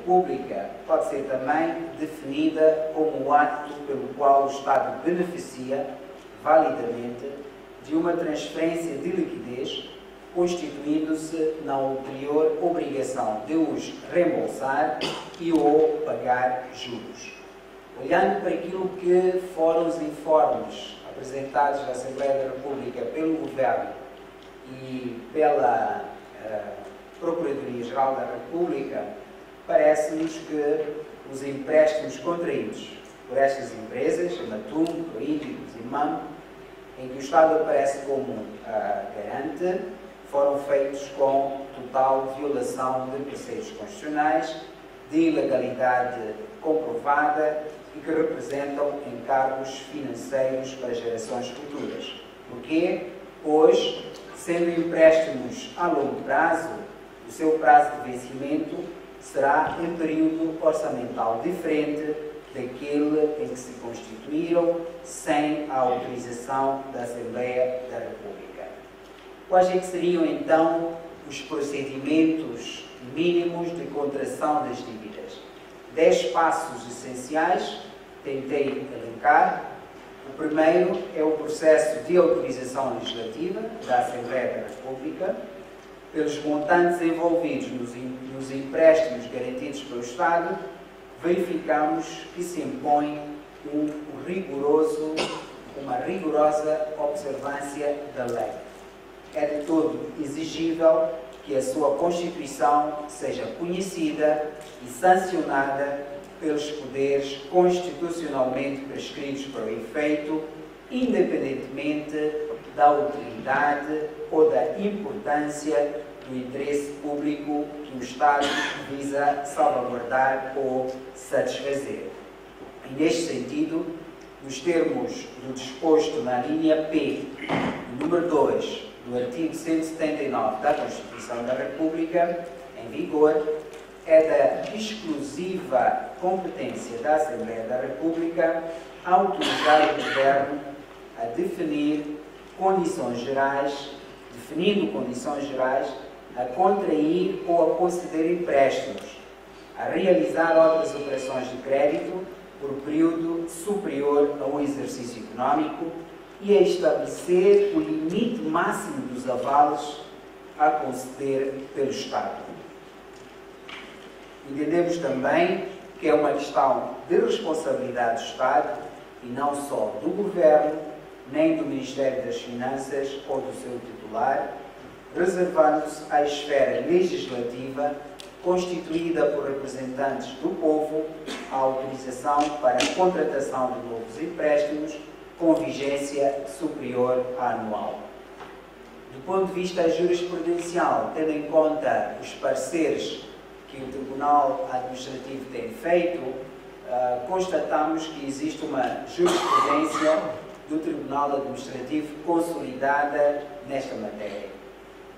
República pode ser também definida como o ato pelo qual o Estado beneficia, validamente, de uma transferência de liquidez, constituindo-se na ulterior obrigação de os reembolsar e ou pagar juros. Olhando para aquilo que foram os informes apresentados à Assembleia da República pelo Governo e pela Procuradoria-Geral da República, parece-nos que os empréstimos contraídos por estas empresas, a Matum, Proíndicos e MAM, em que o Estado aparece como garante, foram feitos com total violação de preceitos constitucionais, de ilegalidade comprovada e que representam encargos financeiros para gerações futuras. Porquê? Pois, sendo empréstimos a longo prazo, o seu prazo de vencimento será em período orçamental diferente daquele em que se constituíram sem a autorização da Assembleia da República. Quais é que seriam, então, os procedimentos mínimos de contração das dívidas? 10 passos essenciais, tentei elencar. O primeiro é o processo de autorização legislativa da Assembleia da República, pelos montantes envolvidos nos empréstimos garantidos pelo Estado, verificamos que se impõe uma rigorosa observância da lei. É de todo exigível que a sua Constituição seja conhecida e sancionada pelos poderes constitucionalmente prescritos para o efeito, independentemente da utilidade ou da importância do interesse público que o Estado visa salvaguardar ou satisfazer. E, neste sentido, nos termos do disposto na linha P, número 2, do artigo 179 da Constituição da República, em vigor, é da exclusiva competência da Assembleia da República autorizar o Governo a definindo condições gerais, a contrair ou a conceder empréstimos, a realizar outras operações de crédito por período superior a um exercício económico e a estabelecer o limite máximo dos avales a conceder pelo Estado. Entendemos também que é uma questão de responsabilidade do Estado e não só do Governo, nem do Ministério das Finanças ou do seu titular, reservando-se à esfera legislativa, constituída por representantes do povo, a autorização para a contratação de novos empréstimos com vigência superior à anual. Do ponto de vista jurisprudencial, tendo em conta os pareceres que o Tribunal Administrativo tem feito, constatamos que existe uma jurisprudência do Tribunal Administrativo consolidada nesta matéria.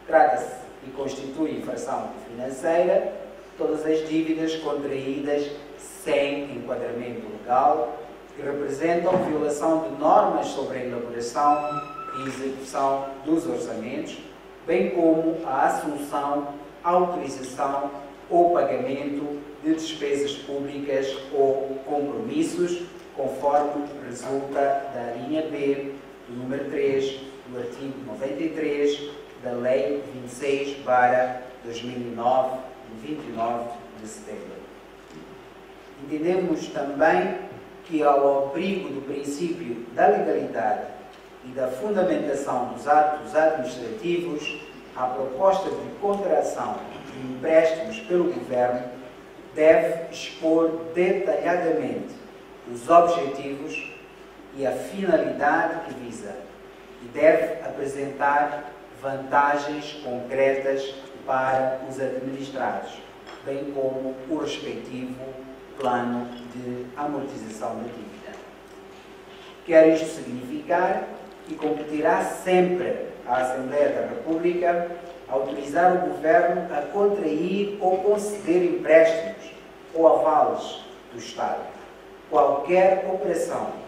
Trata-se e constitui infração financeira todas as dívidas contraídas sem enquadramento legal, que representam violação de normas sobre a elaboração e execução dos orçamentos, bem como a assunção, autorização ou pagamento de despesas públicas ou compromissos, conforme resulta da linha B, do número 3, do artigo 93 da Lei 26/2009, de 29 de setembro. Entendemos também que, ao abrigo do princípio da legalidade e da fundamentação dos atos administrativos, a proposta de contração de empréstimos pelo Governo deve expor detalhadamente os objetivos e a finalidade que visa e deve apresentar vantagens concretas para os administrados, bem como o respectivo plano de amortização da dívida. Quer isto significar que competirá sempre à Assembleia da República autorizar o Governo a contrair ou conceder empréstimos ou avales do Estado. Qualquer operação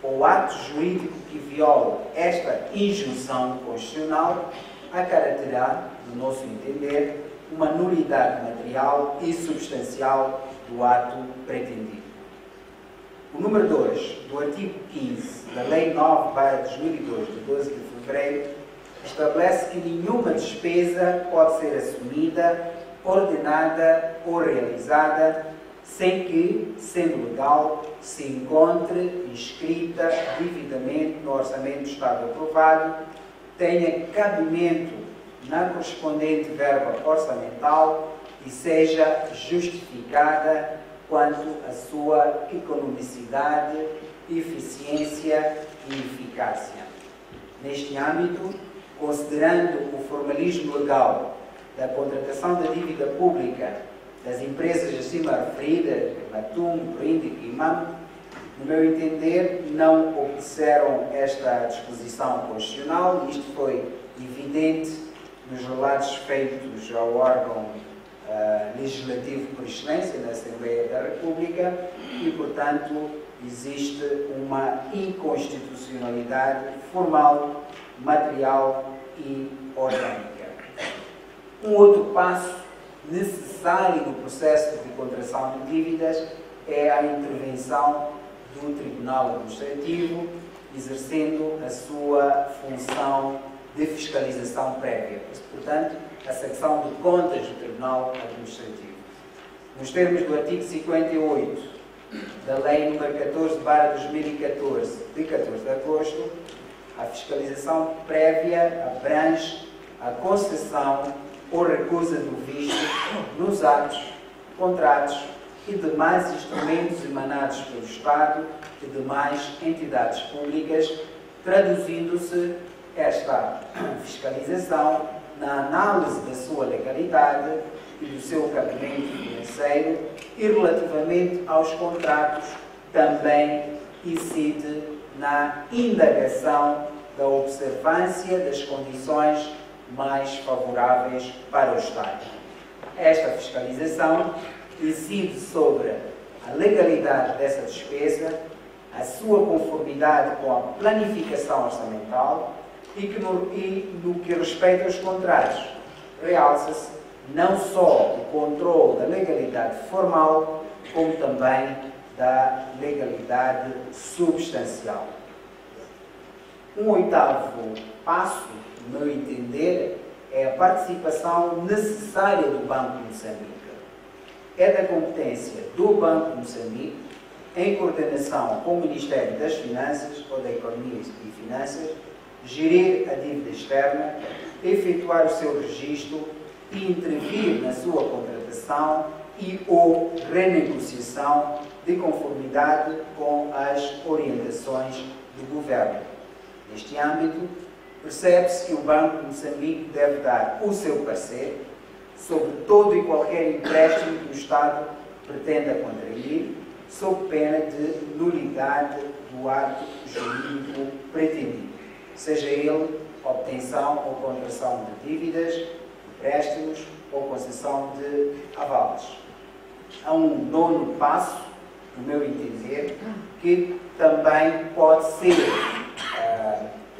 ou ato jurídico que viole esta injunção constitucional acarreterá, no nosso entender, uma nulidade material e substancial do ato pretendido. O número 2 do artigo 15 da Lei 9/2002, de 12 de fevereiro, estabelece que nenhuma despesa pode ser assumida, ordenada ou realizada sem que, sendo legal, se encontre inscrita devidamente no Orçamento do Estado aprovado, tenha cabimento na correspondente verba orçamental e seja justificada quanto à sua economicidade, eficiência e eficácia. Neste âmbito, considerando o formalismo legal da contratação da dívida pública das empresas acima referidas, Matum, Prindic e MAM, no meu entender, não obedeceram esta disposição constitucional, e isto foi evidente nos relatos feitos ao órgão legislativo por excelência, na Assembleia da República, e, portanto, existe uma inconstitucionalidade formal, material e orgânica. Um outro passo necessário no processo de contração de dívidas é a intervenção do Tribunal Administrativo, exercendo a sua função de fiscalização prévia. Portanto, a secção de contas do Tribunal Administrativo. Nos termos do artigo 58 da Lei nº 14/2014, de 14 de agosto, a fiscalização prévia abrange a concessão ou recusa do visto nos atos, contratos e demais instrumentos emanados pelo Estado e demais entidades públicas, traduzindo-se esta fiscalização na análise da sua legalidade e do seu cabimento financeiro, e relativamente aos contratos também incide na indagação da observância das condições mais favoráveis para o Estado. Esta fiscalização incide sobre a legalidade dessa despesa, a sua conformidade com a planificação orçamental e no que respeita aos contratos, realça-se não só o controle da legalidade formal, como também da legalidade substancial. Um oitavo passo, no meu entender, é a participação necessária do Banco de Moçambique. É da competência do Banco de Moçambique, em coordenação com o Ministério das Finanças ou da Economia e Finanças, gerir a dívida externa, efetuar o seu registro e intervir na sua contratação e ou renegociação de conformidade com as orientações do Governo. Neste âmbito, percebe-se que o Banco de Moçambique deve dar o seu parecer sobre todo e qualquer empréstimo que o Estado pretenda contrair, sob pena de nulidade do ato jurídico pretendido, seja ele obtenção ou contração de dívidas, empréstimos ou concessão de avales. Há um nono passo, no meu entender, que também pode ser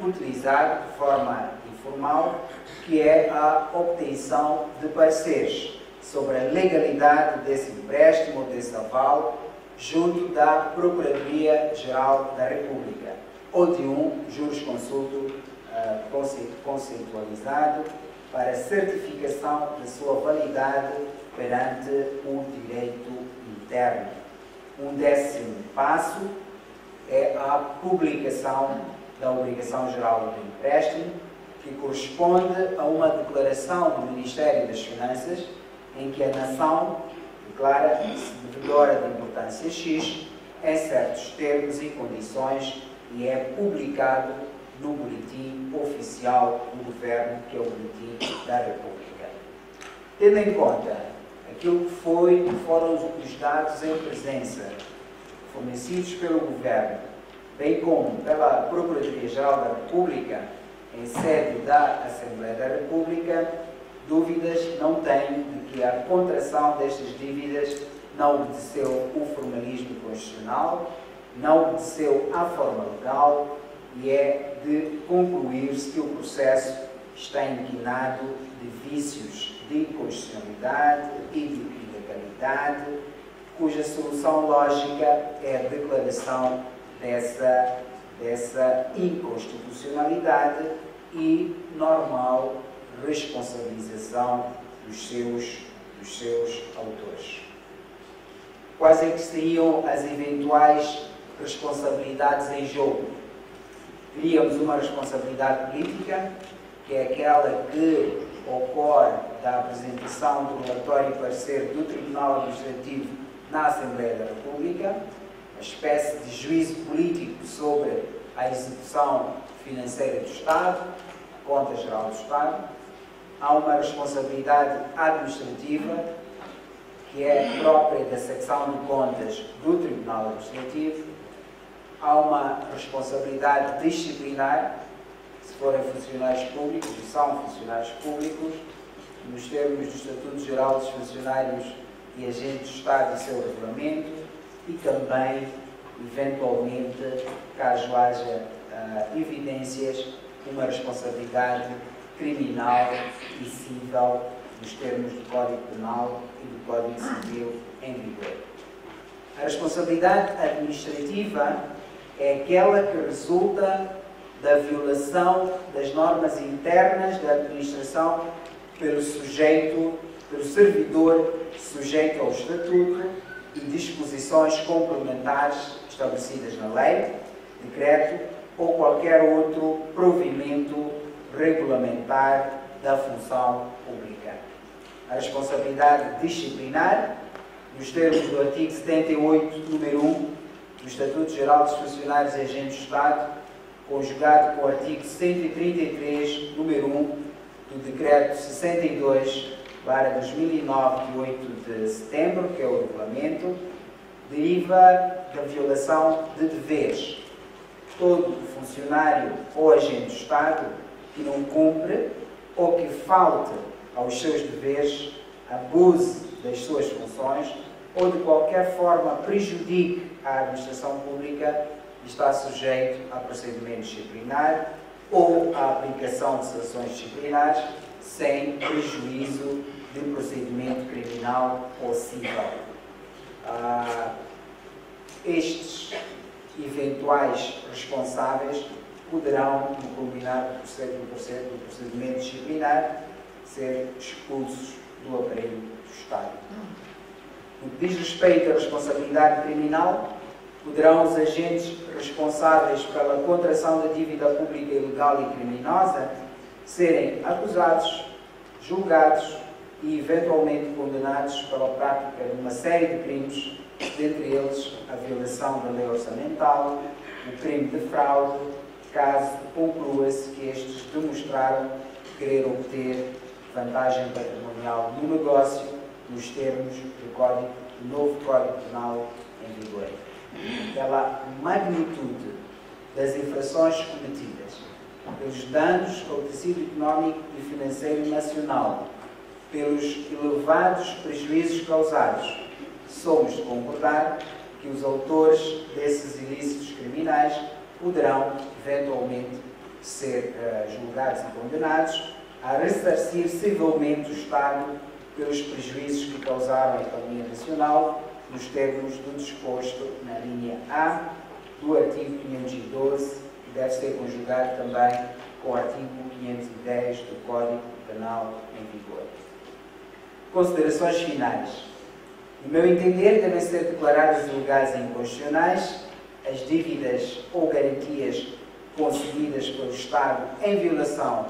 utilizado de forma informal, que é a obtenção de pareceres sobre a legalidade desse empréstimo ou desse aval junto da Procuradoria-Geral da República ou de um jurisconsulto conceitualizado para certificação da sua validade perante o direito interno. Um décimo passo é a publicação da obrigação geral do empréstimo, que corresponde a uma declaração do Ministério das Finanças em que a nação declara-se devedora de importância X em certos termos e condições e é publicado no Boletim Oficial do Governo, que é o Boletim da República. Tendo em conta aquilo que foram os dados em presença fornecidos pelo Governo, bem como pela Procuradoria-Geral da República, em sede da Assembleia da República, dúvidas não tenho de que a contração destas dívidas não obedeceu o formalismo constitucional, não obedeceu à forma legal e é de concluir-se que o processo está inquinado de vícios de inconstitucionalidade e de ilegalidade, cuja solução lógica é a declaração dessa inconstitucionalidade e normal responsabilização dos seus autores. Quais é que seriam as eventuais responsabilidades em jogo? Teríamos uma responsabilidade política, que é aquela que ocorre da apresentação do relatório e parecer do Tribunal Administrativo na Assembleia da República, uma espécie de juízo político sobre a execução financeira do Estado, a Conta Geral do Estado. Há uma responsabilidade administrativa, que é própria da secção de contas do Tribunal Administrativo. Há uma responsabilidade disciplinar, se forem funcionários públicos, e são funcionários públicos, nos termos do Estatuto Geral dos Funcionários e Agentes do Estado e seu regulamento, e também, eventualmente, caso haja evidências, uma responsabilidade criminal e cível nos termos do Código Penal e do Código Civil em vigor. A responsabilidade administrativa é aquela que resulta da violação das normas internas da administração pelo servidor sujeito ao Estatuto e disposições complementares estabelecidas na lei, decreto ou qualquer outro provimento regulamentar da função pública. A responsabilidade disciplinar, nos termos do artigo 78, número 1, do Estatuto Geral dos Funcionários e Agentes do Estado, conjugado com o artigo 133, número 1, do Decreto 62/2009, de 8 de setembro, que é o regulamento, deriva da violação de deveres. Todo funcionário ou agente do Estado que não cumpre ou que falte aos seus deveres, abuse das suas funções ou de qualquer forma prejudique a administração pública, está sujeito a procedimento disciplinar ou à aplicação de sanções disciplinares sem prejuízo de procedimento criminal ou civil. Estes eventuais responsáveis poderão, no culminar do procedimento disciplinar, ser expulsos do aparelho do Estado. No que diz respeito à responsabilidade criminal, poderão os agentes responsáveis pela contração da dívida pública ilegal e criminosa serem acusados, julgados e eventualmente condenados pela prática de uma série de crimes, dentre eles a violação da lei orçamental, o crime de fraude, caso conclua-se que estes demonstraram querer obter vantagem patrimonial no negócio, nos termos do novo Código Penal em vigor. Pela magnitude das infrações cometidas, pelos danos ao tecido económico e financeiro nacional, pelos elevados prejuízos causados, somos de concordar que os autores desses ilícitos criminais poderão, eventualmente, ser julgados e condenados a ressarcir civilmente o Estado pelos prejuízos que causaram à economia nacional, nos termos do disposto na linha A do artigo 512, que deve ser conjugado também com o artigo 510 do Código Penal em vigor. Considerações finais. No meu entender, devem ser declaradas ilegais e inconstitucionais as dívidas ou garantias concedidas pelo Estado em violação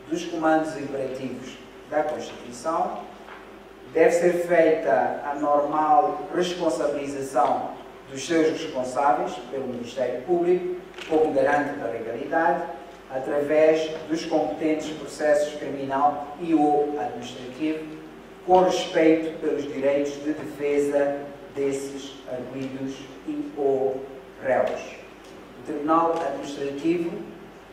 dos comandos imperativos da Constituição. Deve ser feita a normal responsabilização dos seus responsáveis pelo Ministério Público, como garante da legalidade, através dos competentes processos criminal e ou administrativo, com respeito pelos direitos de defesa desses arguidos e ou réus. O Tribunal Administrativo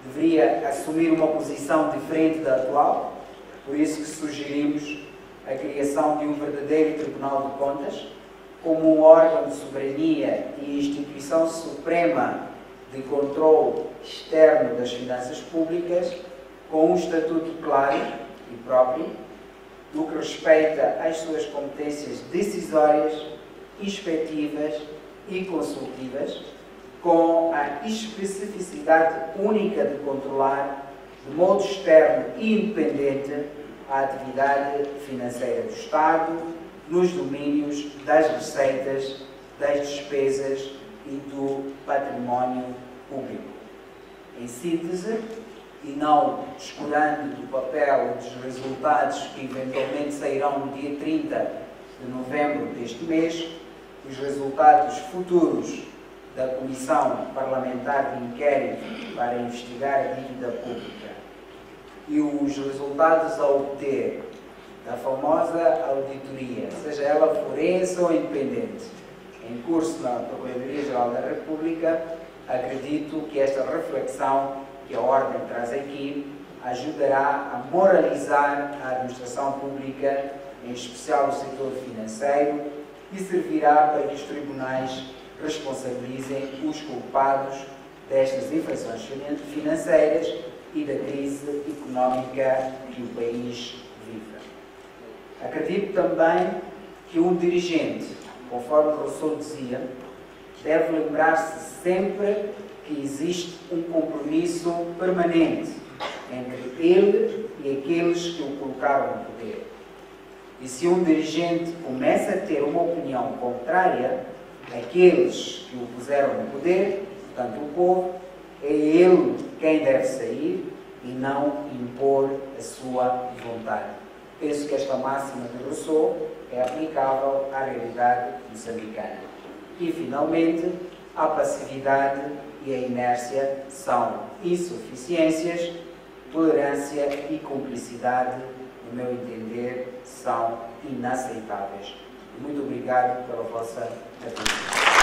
deveria assumir uma posição diferente da atual, por isso que sugerimos a criação de um verdadeiro Tribunal de Contas, como um órgão de soberania e instituição suprema de controle externo das finanças públicas, com um estatuto claro e próprio, no que respeita às suas competências decisórias inspectivas e consultivas, com a especificidade única de controlar, de modo externo e independente, a atividade financeira do Estado nos domínios das receitas, das despesas e do património público. Em síntese, e não descurando do papel dos resultados que eventualmente sairão no dia 30 de novembro deste mês, os resultados futuros da Comissão Parlamentar de Inquérito para investigar a dívida pública e os resultados a obter da famosa auditoria, seja ela forense ou independente, em curso na Procuradoria-Geral da República, acredito que esta reflexão que a Ordem traz aqui ajudará a moralizar a administração pública, em especial o setor financeiro, e servirá para que os tribunais responsabilizem os culpados destas infrações financeiras e da crise económica que o país vive. Acredito também que um dirigente, conforme Rousseau dizia, deve lembrar-se sempre que existe um compromisso permanente entre ele e aqueles que o colocaram no poder. E se um dirigente começa a ter uma opinião contrária àqueles que o puseram no poder, portanto o povo, é ele quem deve sair e não impor a sua vontade. Penso que esta máxima de Rousseau é aplicável à realidade moçambicana. E, finalmente, a passividade e a inércia são insuficiências, tolerância e cumplicidade, no meu entender, são inaceitáveis. Muito obrigado pela vossa atenção.